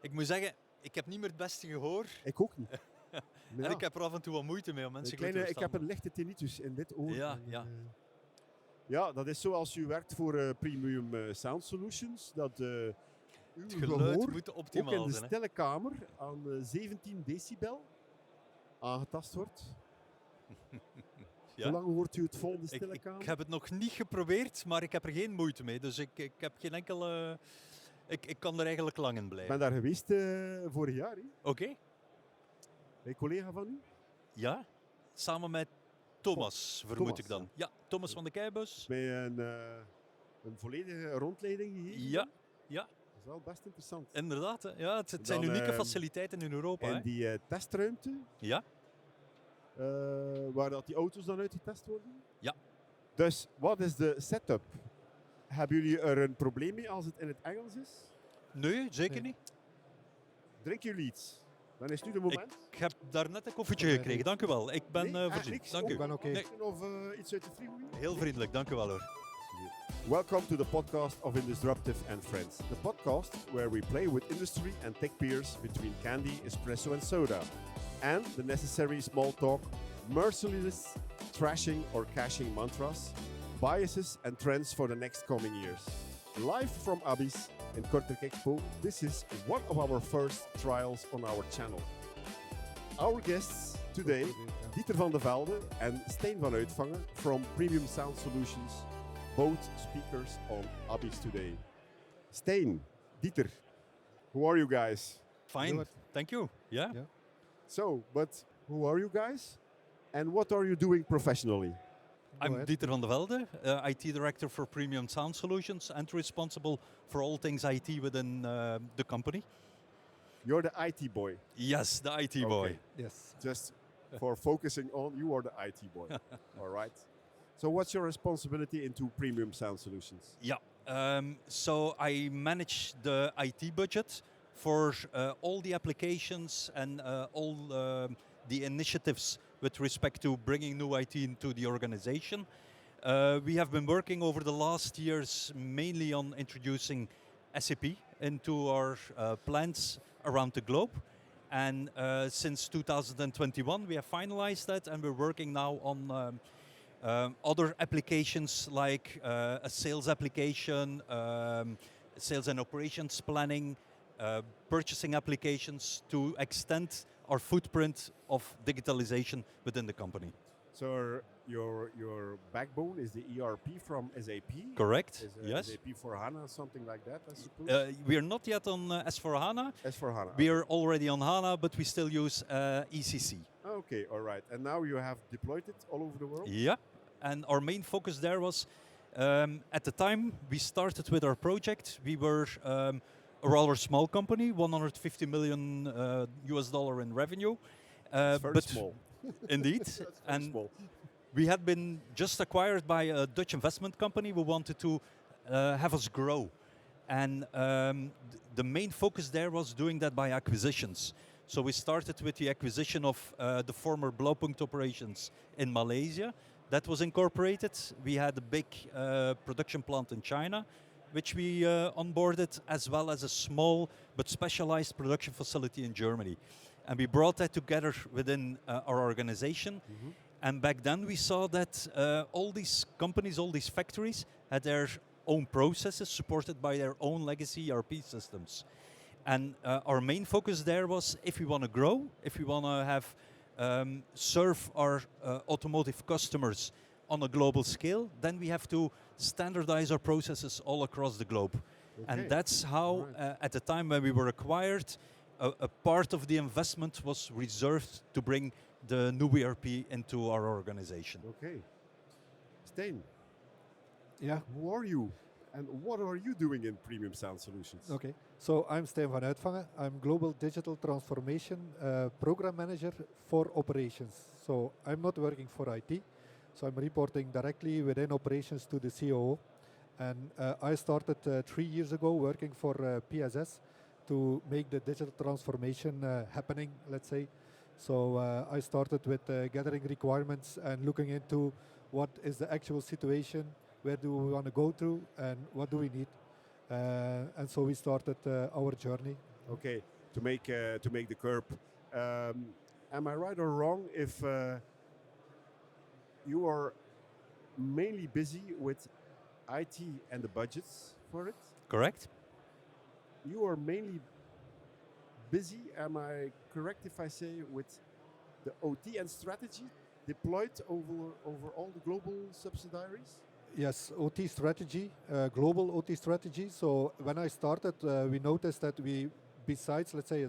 Ik moet zeggen, ik heb niet meer het beste gehoor. Ik ook niet. En ik heb er af en toe wat moeite mee om mensen goed te ik verstaan. heb een lichte tinnitus in dit oor. Ja, en, ja. Ja, dat is zoals u werkt voor Premium Sound Solutions. Dat uw Het geluid gehoor moet ook optimaal in de zijn. Hè? stille kamer aan 17 decibel aangetast wordt. Ja. Hoe lang hoort u het vol in de stille kamer? Ik heb het nog niet geprobeerd, maar ik heb er geen moeite mee. Dus ik heb geen enkele... Ik kan er eigenlijk lang in Ik blijven. ben daar geweest vorig jaar. Oké. Een collega van u? Ja, samen met Thomas, vermoed ik dan. Ja, Thomas van de Keibus. Met een volledige rondleiding gegeven? Ja, ja. Dat is wel best interessant. Inderdaad, hè. Ja, het zijn unieke faciliteiten in Europa. En hè. die testruimte, Ja, waar dat die auto's dan uitgetest worden? Ja. Dus wat is de setup? Hebben jullie er een probleem mee als het in het Engels is? nee, zeker niet. Drinken jullie iets? Dan is nu de moment. Ik heb daar net een koffietje gekregen, dank u wel. Ik ben voorzien. Niks? Dank u. Ik ben oké. Nee, Of iets uit de frigolie? heel vriendelijk, dank u wel hoor. Welcome to the podcast of Indisruptive and Friends. The podcast where we play with industry and tech peers between candy, espresso and soda. And the necessary small talk, merciless trashing or cashing mantras, biases and trends for the next coming years. Live from ABISS in Kortrijk Xpo, this is one of our first trials on our channel. Our guests today, Dieter van Velde and Stijn van Uytfanghe from Premium Sound Solutions, both speakers on ABISS today. Stijn, Dieter, who are you guys? Fine, Good. thank you. Yeah. Yeah. So, but who are you guys? And what are you doing professionally? I'm ahead. Dieter van de Velde, IT Director for Premium Sound Solutions and responsible for all things IT within the company. You're the IT boy. Yes, the IT boy. Okay. Yes. Just for focusing on, you are the IT boy. All right. So what's your responsibility into Premium Sound Solutions? Yeah, so I manage the IT budget for all the applications and all the initiatives with respect to bringing new IT into the organization. We have been working over the last years mainly on introducing SAP into our plants around the globe. And since 2021 we have finalized that, and we're working now on other applications like a sales application, sales and operations planning, purchasing applications to extend our footprint of digitalization within the company. So your backbone is the ERP from SAP? Correct, Is, yes. SAP for HANA, something like that, I suppose? We are not yet on S4HANA. S4HANA. We are already on HANA, but we still use ECC. Okay, all right. And now you have deployed it all over the world? Yeah, and our main focus there was, at the time we started with our project, we were a rather small company, 150 million US dollar in revenue. It's very small. Indeed. That's very And small. we had been just acquired by a Dutch investment company who wanted to have us grow. And the main focus there was doing that by acquisitions. So we started with the acquisition of the former Blaupunkt operations in Malaysia. That was incorporated. We had a big production plant in China, which we onboarded, as well as a small but specialized production facility in Germany. And we brought that together within our organization. Mhm. And back then we saw that all these companies, all these factories had their own processes supported by their own legacy ERP systems. And our main focus there was, if we want to grow, if we want to have serve our automotive customers on a global scale, then we have to standardize our processes all across the globe. Okay. And that's how, Right. at the time when we were acquired, a part of the investment was reserved to bring the new ERP into our organization. Okay. Stijn, Yeah. who are you? And what are you doing in Premium Sound Solutions? Okay. So I'm Stijn van Uytfanghe. I'm Global Digital Transformation Program Manager for Operations. So I'm not working for IT. So I'm reporting directly within operations to the COO. And I started 3 years ago working for PSS to make the digital transformation happening, let's say. So I started with gathering requirements and looking into what is the actual situation, where do we want to go to, and what do we need. And so we started our journey Okay, to make the curb. Am I right or wrong if you are mainly busy with IT and the budgets for it? Correct? You are mainly busy, am I correct if I say, with the OT and strategy deployed over all the global subsidiaries? Yes, OT strategy, global OT strategy. So when I started, we noticed that we, besides, let's say,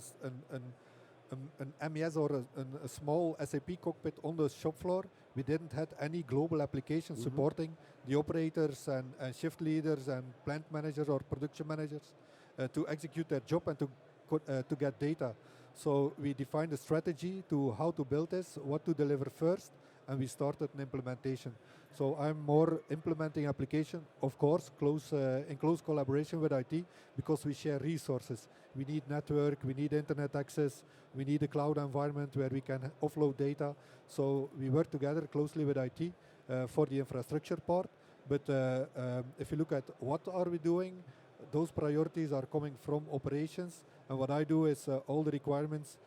an MES or a small SAP cockpit on the shop floor, we didn't have any global application supporting the operators and shift leaders and plant managers or production managers to execute their job and to get data. So we defined a strategy to how to build this, what to deliver first, and we started an implementation. So I'm more implementing application, of course, in close collaboration with IT, because we share resources. We need network, we need internet access, we need a cloud environment where we can offload data. So we work together closely with IT for the infrastructure part. But if you look at what are we doing, those priorities are coming from operations. And what I do is all the requirements,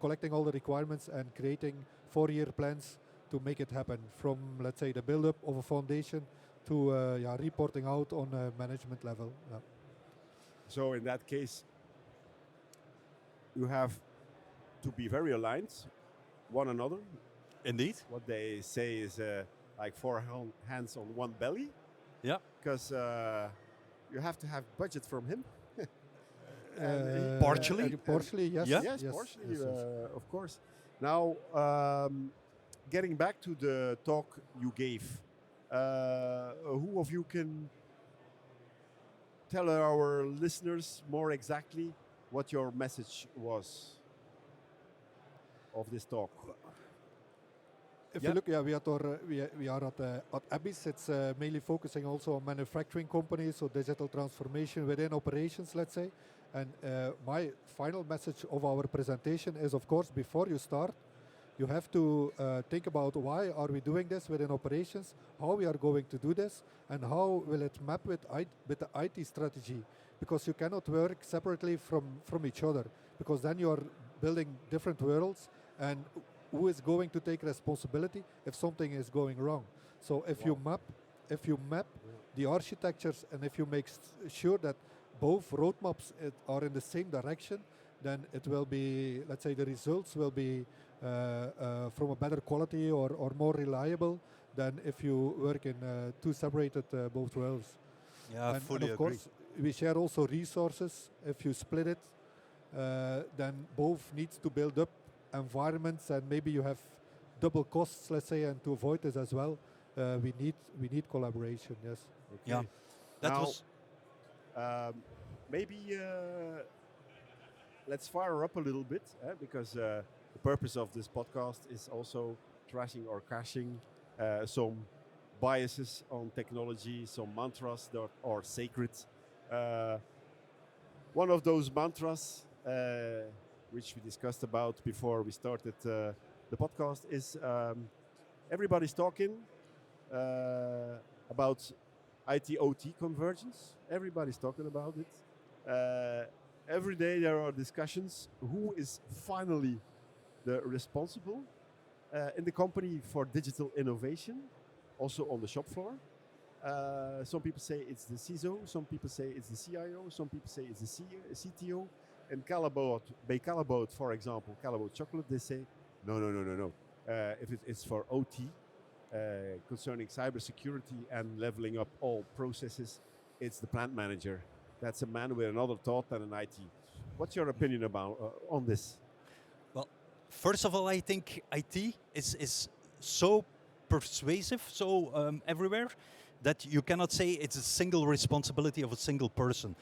collecting all the requirements and creating 4-year plans to make it happen, from, let's say, the build-up of a foundation to reporting out on a management level. Yeah. So in that case, you have to be very aligned one another. Indeed. What they say is like four hands on one belly. Yeah. Because you have to have budget from him. Partially. Partially, yes. Yeah? Yes, partially, of course. Now, getting back to the talk you gave, who of you can tell our listeners more exactly what your message was of this talk? If you look, we are at ABISS. It's mainly focusing also on manufacturing companies, so digital transformation within operations, let's say. And my final message of our presentation is, of course, before you start, you have to think about why are we doing this within operations, how we are going to do this, and how will it map with the IT strategy. Because you cannot work separately from each other, because then you are building different worlds, and who is going to take responsibility if something is going wrong. So if you map the architectures, and if you make sure that both roadmaps are in the same direction, then it will be, let's say, the results will be from a better quality or more reliable than if you work in two separated both worlds. Yeah, and fully of agree. course, we share also resources. If you split it, then both needs to build up environments, and maybe you have double costs, let's say, and to avoid this as well, we need collaboration. Yes. Okay. Yeah. That Now, was maybe let's fire up a little bit, because the purpose of this podcast is also trashing or caching some biases on technology, some mantras that are sacred. One of those mantras, which we discussed about before we started the podcast, is everybody's talking about IT-OT convergence. Everybody's talking about it. Every day there are discussions who is finally the responsible in the company for digital innovation, also on the shop floor. Some people say it's the CISO, some people say it's the CIO, some people say it's the CTO. And by Callebaut, for example, Callebaut Chocolate, they say, no. If it's for OT, concerning cybersecurity and leveling up all processes, it's the plant manager. That's a man with another thought than an IT. What's your opinion about on this? Well, first of all, I think IT is so persuasive, so everywhere, that you cannot say it's a single responsibility of a single person.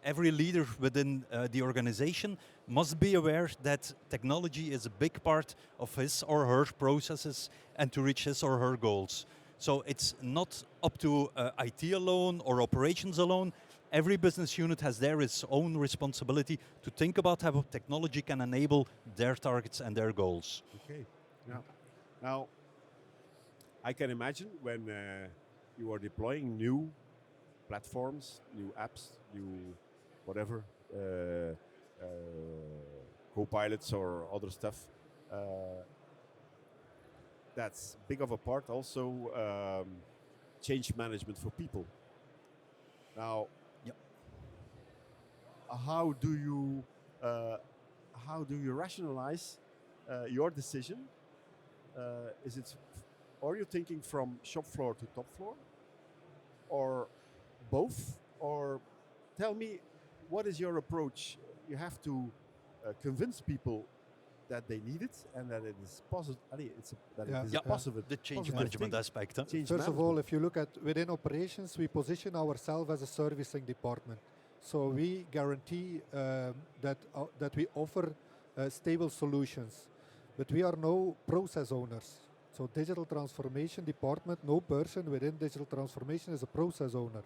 Every leader within the organization must be aware that technology is a big part of his or her processes and to reach his or her goals. So it's not up to IT alone or operations alone. Every business unit has its own responsibility to think about how technology can enable their targets and their goals. Okay. Now, I can imagine when you are deploying new platforms, new apps, new whatever, co-pilots or other stuff. That's big of a part. Also, change management for people. Now, how do you rationalize your decision? Are you thinking from shop floor to top floor, or both? Or tell me, what is your approach? You have to convince people that they need it and that it is positive. It is a positive. The change positive management thing. aspect. Huh? First of all, if you look at within operations, we position ourselves as a servicing department. So we guarantee that we offer stable solutions, but we are no process owners. So digital transformation department, no person within digital transformation is a process owner.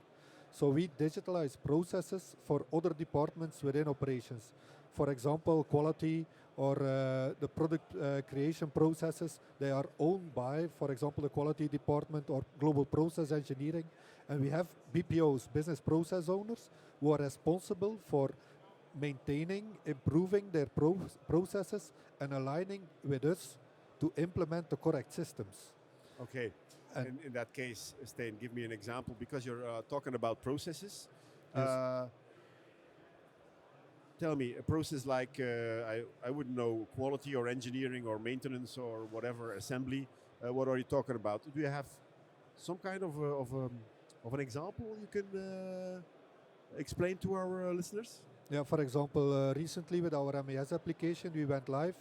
So we digitalize processes for other departments within operations. For example, quality or the product creation processes, they are owned by, for example, the quality department or global process engineering. And we have BPOs, business process owners, who are responsible for maintaining, improving their processes and aligning with us to implement the correct systems. Okay. And in that case, Stijn, give me an example, because you're talking about processes. Yes. Tell me, a process like, I wouldn't know, quality or engineering or maintenance or whatever, assembly, what are you talking about? Do you have some kind of an example you can explain to our listeners? Yeah, for example, recently with our MES application, we went live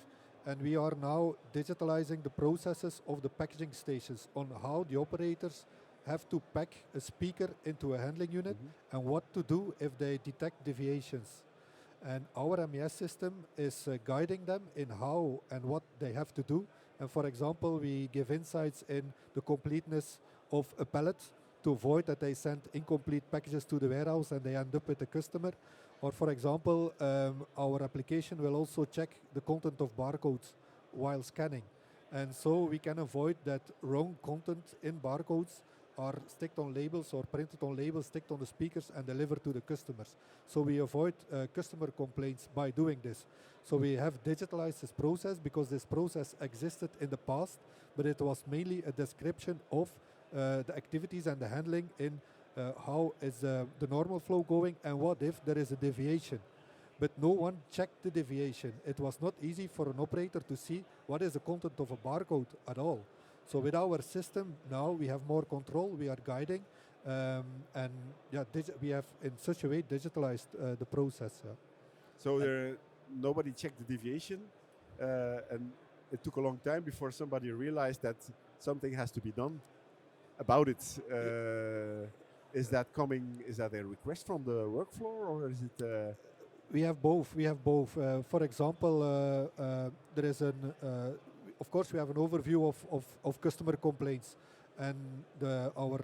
and we are now digitalizing the processes of the packaging stations on how the operators have to pack a speaker into a handling unit and what to do if they detect deviations. And our MES system is guiding them in how and what they have to do. And for example, we give insights in the completeness of a pallet to avoid that they send incomplete packages to the warehouse and they end up with the customer. Or for example, our application will also check the content of barcodes while scanning. And so we can avoid that wrong content in barcodes are sticked on labels or printed on labels, sticked on the speakers and delivered to the customers. So we avoid customer complaints by doing this. So we have digitalized this process because this process existed in the past, but it was mainly a description of the activities and the handling in how is the normal flow going and what if there is a deviation. But no one checked the deviation. It was not easy for an operator to see what is the content of a barcode at all. So with our system now we have more control, we are guiding, and we have in such a way digitalized the process. So nobody checked the deviation, and it took a long time before somebody realized that something has to be done about it. Is that a request from the workfloor, or is it? We have both. For example, there is of course, we have an overview of customer complaints, and our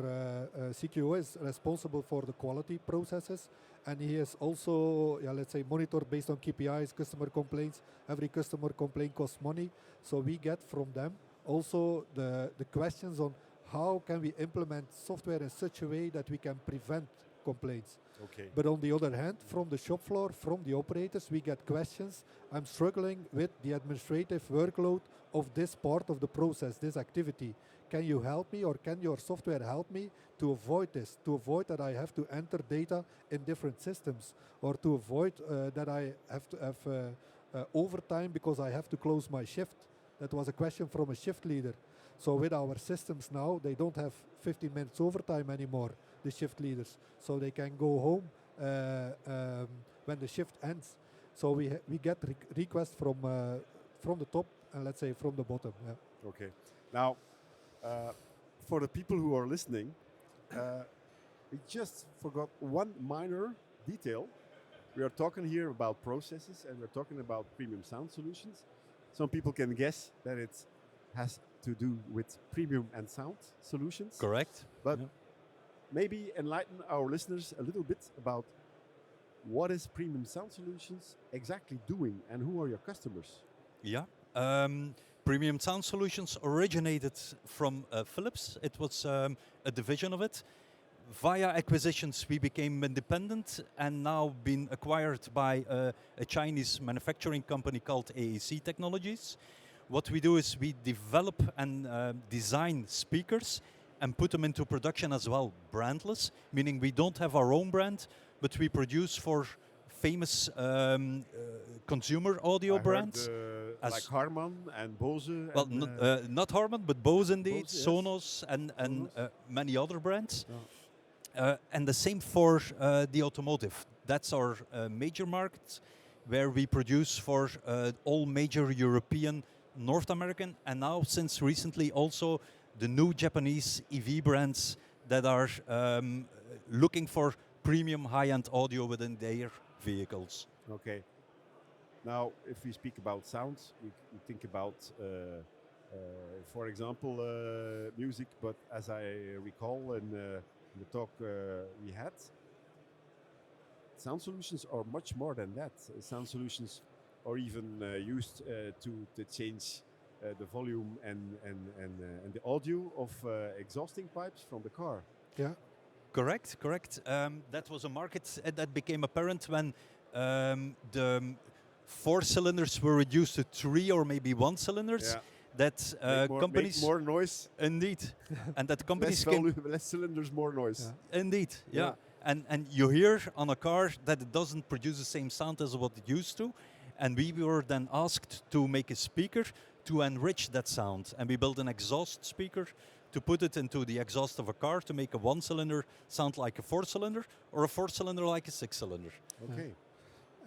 CQO is responsible for the quality processes, and he is also, let's say, monitored based on KPIs, customer complaints. Every customer complaint costs money, so we get from them also the questions on how can we implement software in such a way that we can prevent complaints. Okay. But on the other hand, from the shop floor, from the operators, we get questions. I'm struggling with the administrative workload of this part of the process, this activity. Can you help me, or can your software help me to avoid this, to avoid that I have to enter data in different systems, or to avoid that I have to have overtime because I have to close my shift? That was a question from a shift leader. So with our systems now, they don't have 15 minutes overtime anymore, the shift leaders. So they can go home when the shift ends. So we get requests from the top and let's say from the bottom. Yeah. Okay. Now, for the people who are listening, we just forgot one minor detail. We are talking here about processes and we're talking about premium sound solutions. Some people can guess that it has to do with premium and sound solutions. Correct. But maybe enlighten our listeners a little bit about what is premium sound solutions exactly doing and who are your customers? Yeah. Premium Sound Solutions originated from Philips. It was a division of it. via acquisitions, we became independent and now been acquired by a Chinese manufacturing company called AAC Technologies. What we do is we develop and design speakers and put them into production as well, brandless, meaning we don't have our own brand, but we produce for famous consumer audio I brands. heard, as- like Harman and Bose. Well, not Harman, but Bose indeed, Bose, yes. Sonos, and Sonos. many other brands. Yeah. And the same for the automotive. That's our major market, where we produce for all major European, North American, and now since recently also the new Japanese EV brands that are looking for premium high-end audio within their vehicles. Okay. Now, if we speak about sounds, we think about, for example, music. But as I recall in the talk we had, sound solutions are much more than that. Sound solutions are even used to change the volume and the audio of exhausting pipes from the car. Yeah. Correct. That was a market that became apparent when the 4 cylinders were reduced to 3 or maybe 1 cylinders. Yeah. That companies make more noise. Indeed, and that companies Less cylinders, more noise. Yeah. Indeed, yeah. And you hear on a car that it doesn't produce the same sound as what it used to, and we were then asked to make a speaker to enrich that sound, and we built an exhaust speaker to put it into the exhaust of a car to make a 1-cylinder sound like a 4-cylinder, or a 4-cylinder like a 6-cylinder. Okay.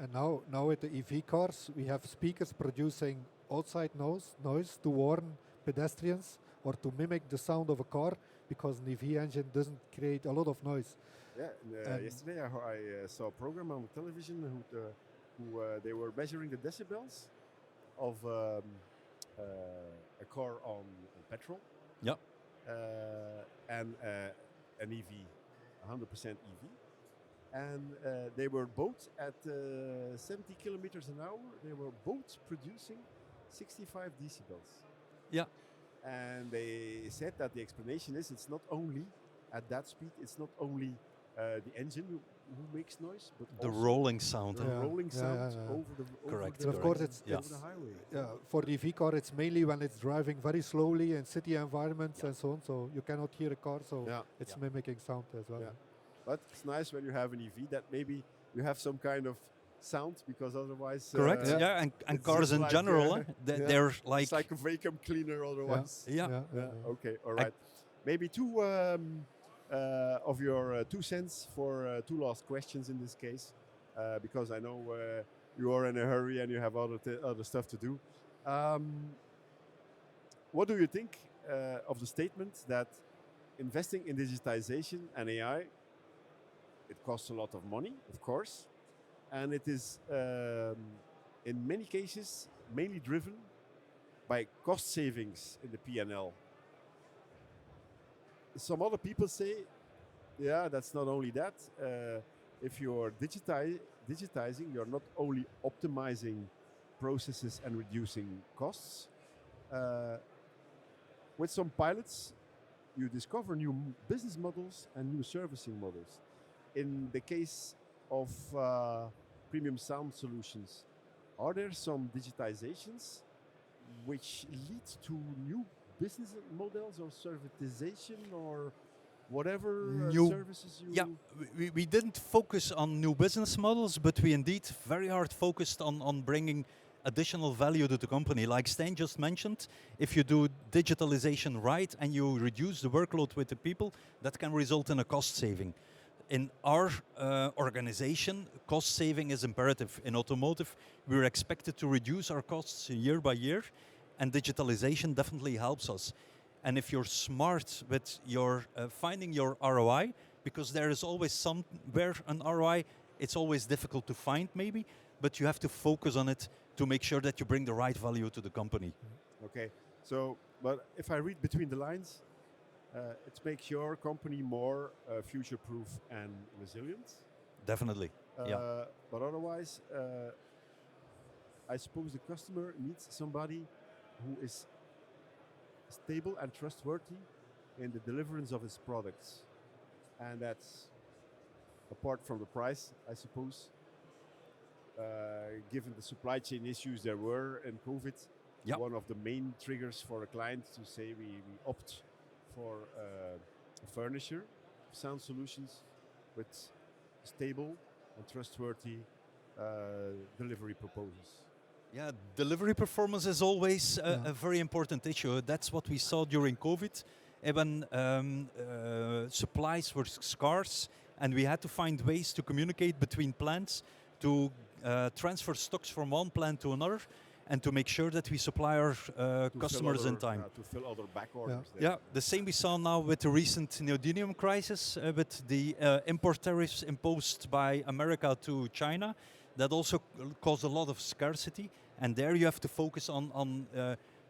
And now with the EV cars, we have speakers producing outside noise to warn pedestrians or to mimic the sound of a car, because an EV engine doesn't create a lot of noise. Yeah. Yesterday I saw a program on television who they were measuring the decibels of a car on petrol. Yeah. And an EV, 100% EV. And they were both at 70 kilometers an hour. They were both producing 65 decibels. Yeah. And they said that the explanation is it's not only at that speed, it's not only the engine who makes noise, but The also rolling sound. the rolling sound over the Correct. But of course, it's over the highway. Yeah, for the EV car, it's mainly when it's driving very slowly in city environments and so on. So you cannot hear a car, so it's mimicking sound as well. Yeah. But it's nice when you have an EV that maybe you have some kind of sound, because otherwise... Correct, and cars in like, general, they're like... It's like a vacuum cleaner otherwise. Yeah. Okay, all right. Maybe two of your 2 cents for 2 last questions in this case, because I know you are in a hurry and you have other stuff to do. What do you think of the statement that investing in digitization and AI, it costs a lot of money, of course, and it is in many cases mainly driven by cost savings in the P&L. Some other people say, yeah, that's not only that. If you're digitizing, you're not only optimizing processes and reducing costs. With some pilots, you discover new business models and new servicing models. In the case of premium sound solutions, are there some digitizations which lead to new business models or servitization or whatever services you... Yeah, we didn't focus on new business models, but we indeed very hard focused on bringing additional value to the company. Like Stijn just mentioned, if you do digitalization right and you reduce the workload with the people, that can result in a cost saving. In our organization, cost saving is imperative. In automotive, we're expected to reduce our costs year by year, and digitalization definitely helps us. And if you're smart with your finding your ROI, because there is always somewhere an ROI, it's always difficult to find maybe, but you have to focus on it to make sure that you bring the right value to the company. Okay, so, but if I read between the lines, it makes your company more future-proof and resilient. Definitely, yeah. But otherwise, I suppose the customer needs somebody who is stable and trustworthy in the deliverance of his products. and that's apart from the price, I suppose. Given the supply chain issues there were in COVID, one of the main triggers for a client to say we opt for a furnisher, sound solutions with stable and trustworthy delivery proposals. Yeah, delivery performance is always a very important issue. That's what we saw during COVID, when supplies were scarce, and we had to find ways to communicate between plants to transfer stocks from one plant to another, and to make sure that we supply our customers in time. To fill other back orders. Yeah, the same we saw now with the recent neodymium crisis, with the import tariffs imposed by America to China. That also caused a lot of scarcity, and there you have to focus on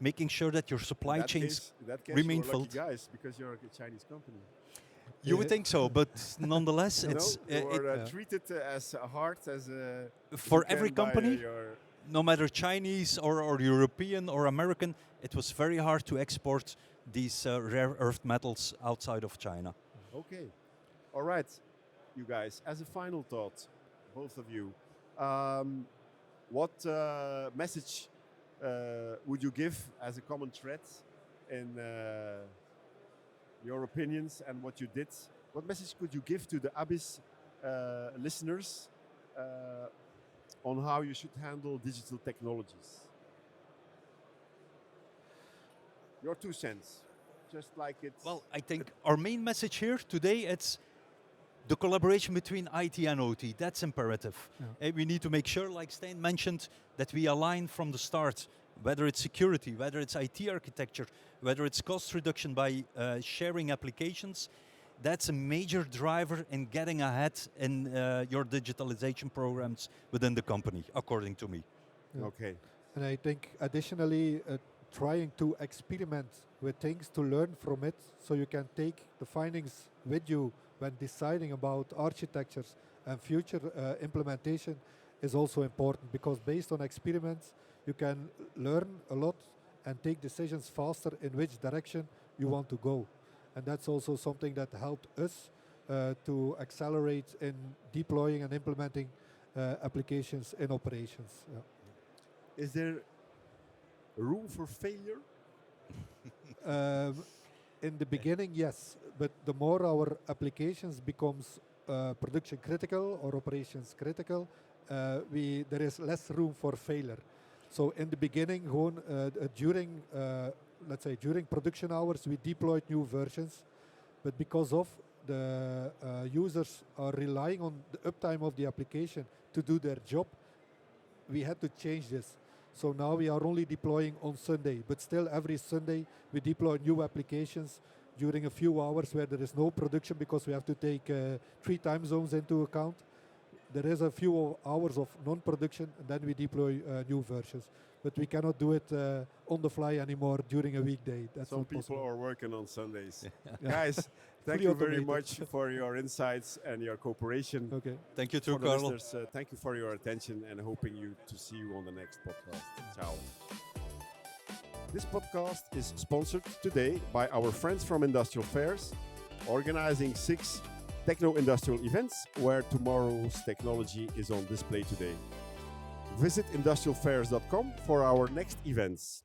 making sure that your supply chains remain filled. Guys, because you're a Chinese company. You would think so, but nonetheless, it's treated as hard as for every company. No matter Chinese or European or American, it was very hard to export these rare earth metals outside of China. Okay, all right, you guys. As a final thought, both of you. What message would you give as a common thread in your opinions and what you did? What message could you give to the ABISS listeners on how you should handle digital technologies? Your 2 cents, just like it's... Well, I think our main message here today, it's the collaboration between IT and OT. That's imperative. Yeah. We need to make sure, like Stijn mentioned, that we align from the start, whether it's security, whether it's IT architecture, whether it's cost reduction by sharing applications. That's a major driver in getting ahead in your digitalization programs within the company, according to me. Yeah. Okay. And I think additionally, trying to experiment with things to learn from it, so you can take the findings with you when deciding about architectures and future implementation is also important, because based on experiments, you can learn a lot and take decisions faster in which direction you want to go. And that's also something that helped us to accelerate in deploying and implementing applications in operations. Yeah. Is there room for failure? In the beginning, yes, but the more our applications becomes production critical or operations critical, there is less room for failure. So in the beginning, during let's say during production hours, we deployed new versions, but because of the users are relying on the uptime of the application to do their job, we had to change this. So now we are only deploying on Sunday, but still every Sunday we deploy new applications during a few hours where there is no production, because we have to take 3 time zones into account. There is a few hours of non-production, and then we deploy new versions. But we cannot do it on the fly anymore during a weekday. That's Some not people possible. are working on Sundays. Guys, thank you very much for your insights and your cooperation. Okay. Thank you too, For the Carlo. listeners, thank you for your attention, and hoping to see you on the next podcast. Ciao. This podcast is sponsored today by our friends from Industrial Fairs, organizing 6 techno-industrial events where tomorrow's technology is on display today. Visit industrialfairs.com for our next events.